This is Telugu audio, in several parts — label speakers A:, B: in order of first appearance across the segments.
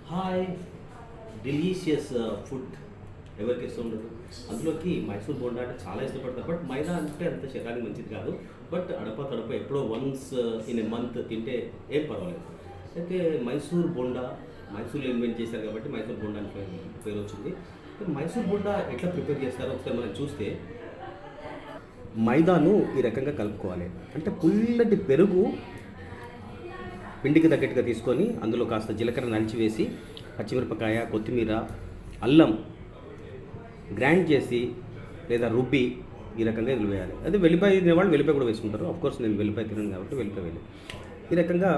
A: హాయ్ డెలీషియస్ ఫుడ్ ఎవరికి ఇష్టం ఉండదు. అందులోకి మైసూర్ బోండా అంటే చాలా ఇష్టపడతారు. బట్ మైదా అంటే అంత శరీరానికి మంచిది కాదు. బట్ అడప ఎప్పుడో వన్స్ ఇన్ ఏ మంత్ తింటే ఏం పర్వాలేదు. అయితే మైసూర్ బోండా మైసూర్లో ఇన్వెంట్ చేశారు కాబట్టి మైసూర్ బోండా అని పేరు వచ్చింది. మైసూర్ బోండా ఎట్లా ప్రిపేర్ చేస్తారో ఒకసారి మనం చూస్తే, మైదాను ఈ రకంగా కలుపుకోవాలి. అంటే పుల్లటి పెరుగు పిండికి తగ్గట్టుగా తీసుకొని అందులో కాస్త జీలకర్ర నలిచివేసి పచ్చిమిరపకాయ, కొత్తిమీర, అల్లం గ్రైండ్ చేసి లేదా రుబ్బి ఈ రకంగా ఇది వేయాలి. అదే వెల్లిపాయ తినేవాళ్ళు వెల్లిపాయ కూడా వేసుకుంటారు. ఆఫ్కోర్స్ నేను వెల్లిపాయ తినను కాబట్టి వెల్లిపాయ వేయాలి. ఈ రకంగా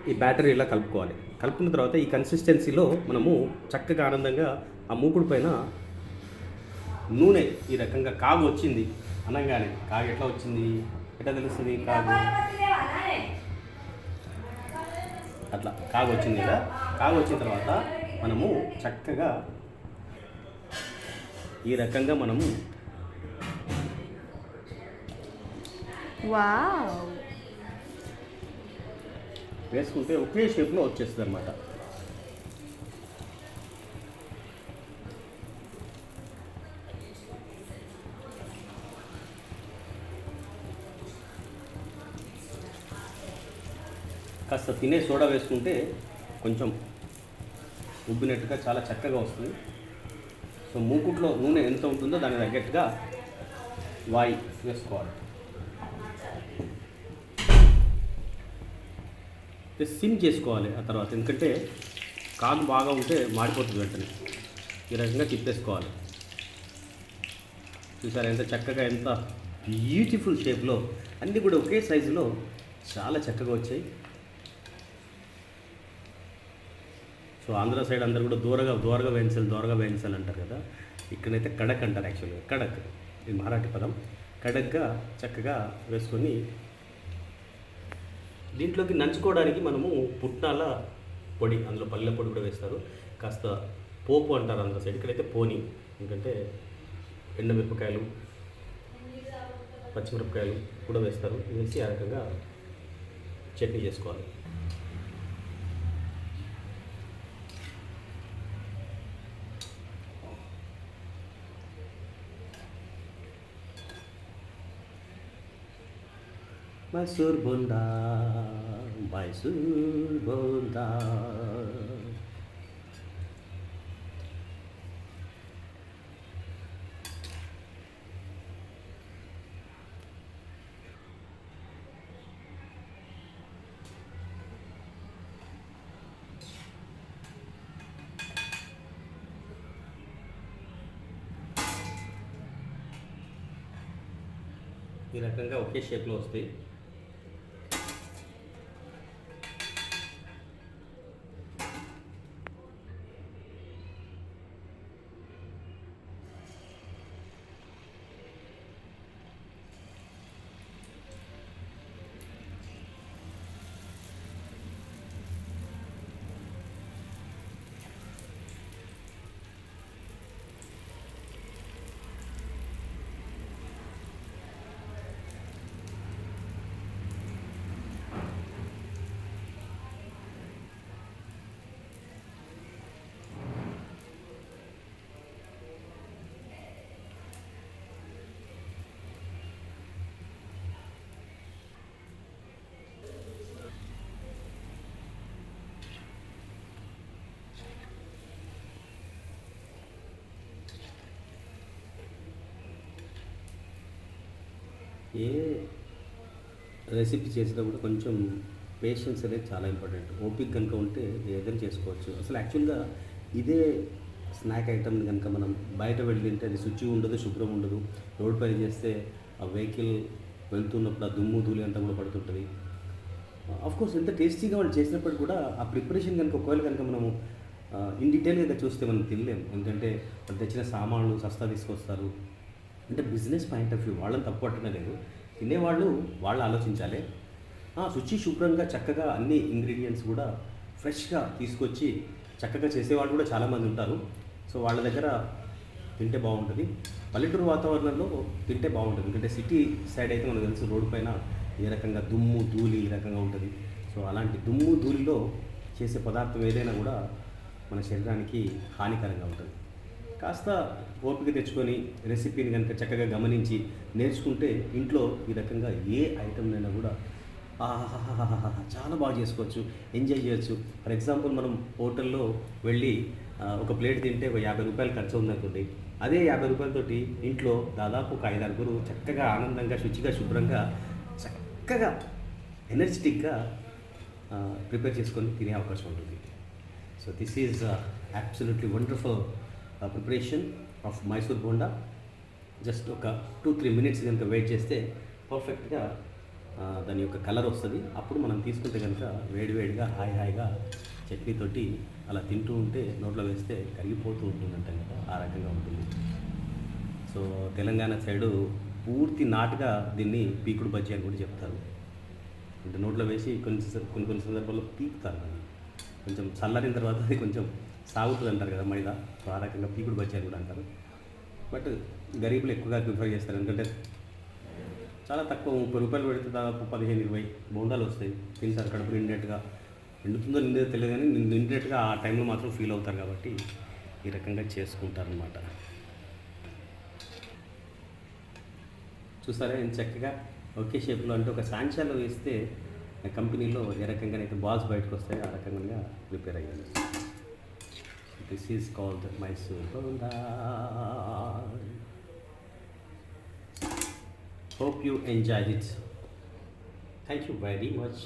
A: ఈ బ్యాటర్ ఇలా కలుపుకోవాలి. కలుపుకున్న తర్వాత ఈ కన్సిస్టెన్సీలో మనము చక్కగా ఆనందంగా ఆ మూకుడు పైన నూనె ఈ రకంగా కాగు వచ్చింది అనగానే, కాగు ఎట్లా వచ్చింది ఎట్లా తెలుస్తుంది? కాగు అట్లా కాగు వచ్చింది కదా. కాగు వచ్చిన తర్వాత మనము చక్కగా ఈ రకంగా మనము వేసుకుంటే ఒకే షేప్లో వచ్చేస్తుంది అన్నమాట. కాస్త తినే సోడా వేసుకుంటే కొంచెం ఉబ్బినట్టుగా చాలా చక్కగా వస్తుంది. సో మూకుట్లో నూనె ఎంత ఉంటుందో దానికి తగ్గట్టుగా వాయి వేసుకోవాలి. సిమ్ చేసుకోవాలి ఆ తర్వాత, ఎందుకంటే కాగు బాగా ఉంటే మాడిపోతుంది వెంటనే. ఈ రకంగా తిప్పేసుకోవాలి. చూసారా ఎంత చక్కగా, ఎంత బ్యూటిఫుల్ షేప్లో, అన్నీ కూడా ఒకే సైజులో చాలా చక్కగా వచ్చాయి. సో ఆంధ్ర సైడ్ అందరు కూడా దూరగా వేయించాలి అంటారు కదా. ఇక్కడైతే కడక్ అంటారు. యాక్చువల్గా కడక్ ఇది మరాఠీ పదం. కడక్గా చక్కగా వేసుకొని దీంట్లోకి నంచుకోవడానికి మనము పుట్నాల పొడి, అందులో పల్లె పొడి కూడా వేస్తారు. కాస్త పోపు అంటారు ఆంధ్ర సైడ్, ఇక్కడైతే పోని. ఎందుకంటే ఎండుమిరపకాయలు, పచ్చిమిరపకాయలు కూడా వేస్తారు. వేసి ఆ రకంగా చట్నీ చేసుకోవాలి. మైసూర్ బోండా, మైసూర్ బోండా. ఈ రకంగా ఒకే షేప్లో వస్తాయి. ఏ రెసిపీ చేసేటప్పుడు కొంచెం పేషెన్స్ అనేది చాలా ఇంపార్టెంట్. ఓపిక కనుక ఉంటే ఏదైనా చేసుకోవచ్చు. అసలు యాక్చువల్గా ఇదే స్నాక్ ఐటమ్ కనుక మనం బయట వెళ్ళి తింటే అది శుచి ఉండదు, శుభ్రం ఉండదు. రోడ్ పైన చేస్తే ఆ వెహికల్ వెళ్తున్నప్పుడు ఆ దుమ్ము ధూళి అంతా కూడా పడుతుంటుంది. ఆఫ్కోర్స్ ఎంత టేస్టీగా వాళ్ళు చేసినప్పుడు కూడా ఆ ప్రిపరేషన్ కనుక ఒకవేళ కనుక మనము ఇన్ డీటెయిల్గా చూస్తే మనం తినలేము. ఎందుకంటే వాళ్ళు తెచ్చిన సామాన్లు సస్తా తీసుకొస్తారు. అంటే బిజినెస్ పాయింట్ ఆఫ్ వ్యూ వాళ్ళని తప్పు పట్టనే లేదు. తినేవాళ్ళు వాళ్ళు ఆలోచించాలి. శుచి శుభ్రంగా చక్కగా అన్ని ఇంగ్రీడియంట్స్ కూడా ఫ్రెష్గా తీసుకొచ్చి చక్కగా చేసేవాళ్ళు కూడా చాలామంది ఉంటారు. సో వాళ్ళ దగ్గర తింటే బాగుంటుంది. పల్లెటూరు వాతావరణంలో తింటే బాగుంటుంది. ఎందుకంటే సిటీ సైడ్ అయితే మనకు తెలుసు రోడ్డు పైన ఏ రకంగా దుమ్ము ధూళి ఈ రకంగా ఉంటుంది. సో అలాంటి దుమ్ము ధూళిలో చేసే పదార్థం ఏదైనా కూడా మన శరీరానికి హానికరంగా ఉంటుంది. కాస్త ఓపిక తెచ్చుకొని రెసిపీని కనుక చక్కగా గమనించి నేర్చుకుంటే ఇంట్లో ఈ రకంగా ఏ ఐటెంనైనా కూడా ఆహాహాహాహా చాలా బాగా చేసుకోవచ్చు, ఎంజాయ్ చేయొచ్చు. ఫర్ ఎగ్జాంపుల్ మనం హోటల్లో వెళ్ళి ఒక ప్లేట్ తింటే ఒక 50 రూపాయలు ఖర్చు ఉందనుకోండి. అదే 50 రూపాయలతోటి ఇంట్లో దాదాపు ఒక 5, 6 చక్కగా ఆనందంగా, శుచిగా, శుభ్రంగా, చక్కగా, ఎనర్జెటిక్గా ప్రిపేర్ చేసుకొని తినే అవకాశం ఉంటుంది. So this is absolutely wonderful preparation of Mysore bonda. Just ఒక 2-3 మినిట్స్ కనుక వెయిట్ చేస్తే పర్ఫెక్ట్గా దాని యొక్క కలర్ వస్తుంది. అప్పుడు మనం తీసుకుంటే కనుక వేడివేడిగా హాయిగా చట్నీతోటి అలా తింటూ ఉంటే నోట్లో వేస్తే కరిగిపోతూ ఉంటుందంటాం కదా, ఆ రకంగా ఉంటుంది. సో తెలంగాణ సైడు పూర్తి నాటుగా దీన్ని పీకుడు బజ్జీ అని కూడా చెప్తారు. అంటే నోట్లో వేసి కొన్ని సందర్భాల్లో పీకుతారు దాన్ని. కొంచెం చల్లారిన తర్వాత అది కొంచెం సాగుతుంది అంటారు కదా మైదా. సో ఆ రకంగా పీకుడు బజ్జీ అని కూడా అంటారు. బట్ గరీబులు ఎక్కువగా ప్రిఫర్ చేస్తారు, ఎందుకంటే చాలా తక్కువ 30 రూపాయలు పెడితే దాదాపు 15-20 బోండాలు వస్తాయి. తింటారు, కడుపు నిండేట్టుగా. నిండుతుందో నిండేదో తెలియదు కానీ నిండేట్టుగా ఆ టైంలో మాత్రం ఫీల్ అవుతారు కాబట్టి ఈ రకంగా చేసుకుంటారనమాట. చూసారా ఎంత చక్కగా ఒకే షేప్లో, అంటే ఒక సాంచాలో వేస్తే కంపెనీలో ఏ రకంగానైతే బాల్స్ బయటకు వస్తాయో ఆ రకంగా ప్రిపేర్ అయ్యాను. This is called Mysore bonda. Hope you enjoyed it. Thank you very much.